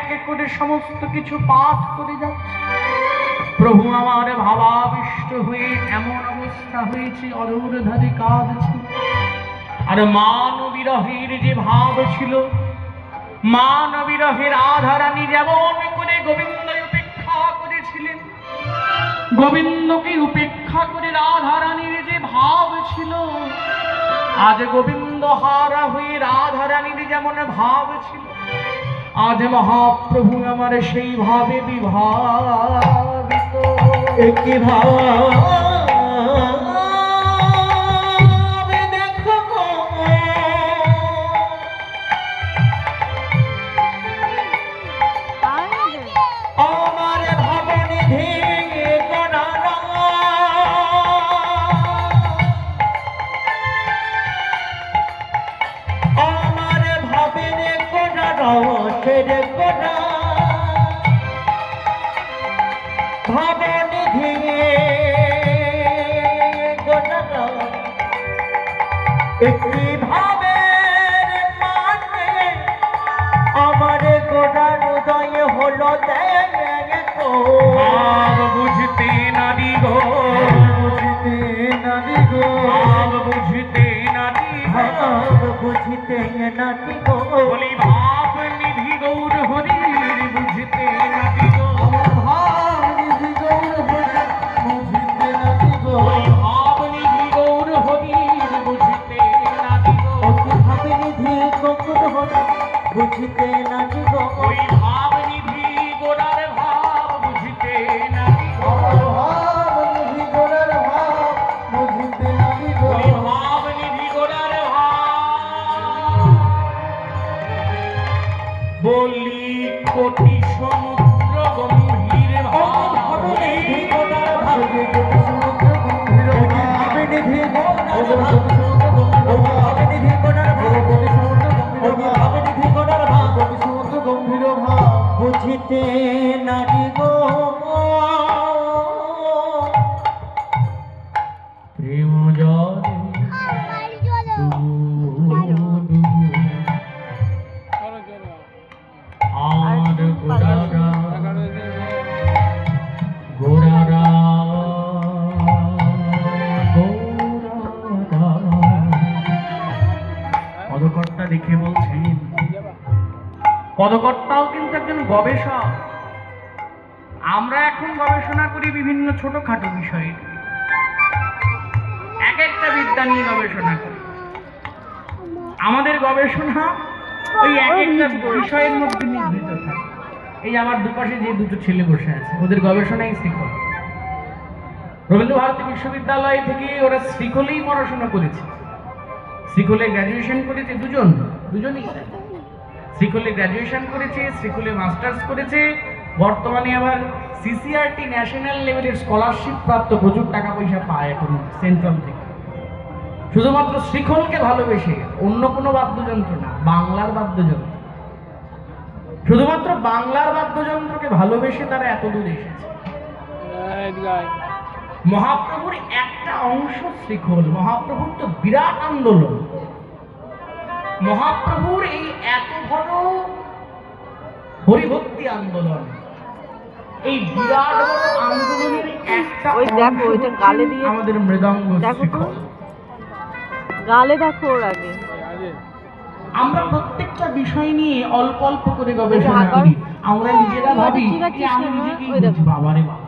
এক এক করে সমস্ত কিছু পাঠ করে যাচ্ছে। প্রভু আমার ভাবাবিষ্ট হয়ে এমন অবস্থা হয়েছে, অধরধারে কাঁদছে। আর মান বিরহের যে ভাব ছিল, মান বিরহের রাধারানী যেমন করে গোবিন্দ উপেক্ষা করেছিলেন, গোবিন্দকে উপেক্ষা করে রাধারানীর যে ভাব ছিল, আজ গোবিন্দ হারা হয়ে রাধারানীর যেমন ভাব ছিল, আজ মহাপ্রভু আমার সেই ভাবে বিভাবিত। একই ভাব একটি ভাবের মানে আমার গোড়ার উদয় হলো দেখো। ভাব বুঝতে নারী গো, বুঝতে নারী গো, ভাব বুঝতে নারী গো, ভাব বুঝতে নারী গো, বলি ভাব নিধি গৌর হরির বুঝতে নারী গো, ভাব নিধি গৌর হরি বুঝতে নারী গো, বলি ভাব নিধি গৌর হরির বুঝতে নারী গো, অতি ভাব নিধি গৌর হরি বুঝতে নারী গো, ওই ভাব নিধি গোড়ার ভাব বুঝতে নারী গো, ভাব নিধি গোড়ার ভাব বুঝতে নারী গো, ওই ভাব নিধি গোড়ার ভাব। বলি কোটি সমুদ্র গম্ভীর ভাব, নিধি গোড়ার ভাব সমুদ্র গম্ভীর ভাব, নিধি গোড়ার ভাব, নিধি গোড়ার ভাব, নিধি গোড়ার ভাব, সমুদ্র গম্ভীর ভাব বুঝিতে নারী গো। প্রেম জলে আর গোড়ারা গোড়ারা পদকর্তা দেখে বলছেন, পদকর্তাও কিন্তু একজন গবেষক। আমরা এখন গবেষণা করি বিভিন্ন ছোটখাটো বিষয়ে, এক একটা বিদ্যা নিয়ে গবেষণা করি। আমাদের গবেষণা ওই এক একটা বিষয়ের মধ্যে নিবৃত থাকে। এই আমার দুপাশে যে দুটো ছেলে বসে আছে, ওদের গবেষণাই শ্রীখোল। রবীন্দ্রভারতী বিশ্ববিদ্যালয় থেকে ওরা শ্রীখোলেই পড়াশোনা করেছে। শ্রীখোলে গ্র্যাজুয়েশন করেছে দুজনই শ্রীখোলে গ্র্যাজুয়েশন করেছে, শ্রীখোলে মাস্টার্স করেছে। বর্তমানে আবার সিসিআরটি ন্যাশনাল লেভেলের স্কলারশিপ প্রাপ্ত, প্রচুর টাকা পয়সা পায় এখন সেন্ট্রাল থেকে। শুধুমাত্র শ্রীখোলকে ভালোবেসে, অন্য কোনো বাদ্যযন্ত্র না, বাংলার বাদ্যযন্ত্র, শুধুমাত্র বাংলার বাদ্যযন্ত্রকে ভালোবেসে তারা এত দূর এসেছে। মহাপ্রভুর একটা অংশ শ্রীখোল। মহাপ্রভুর তো বিরাট আন্দোলন। মহাপ্রভুর এই এত বড় হরিভক্তি আন্দোলন, এই বিরাট বড় আন্দোলনের একটা দেখো এটা গালে দিয়ে আমাদের মৃদঙ্গ শ্রীখোল। গালে দেখো ওর আগে। আমরা প্রত্যেকটা বিষয় নিয়ে অল্প অল্প করে গবেষণা করি। আমরা নিজেরা ভাবি যে আমি নিজেকেই বুঝবো, বাবারে বাবা।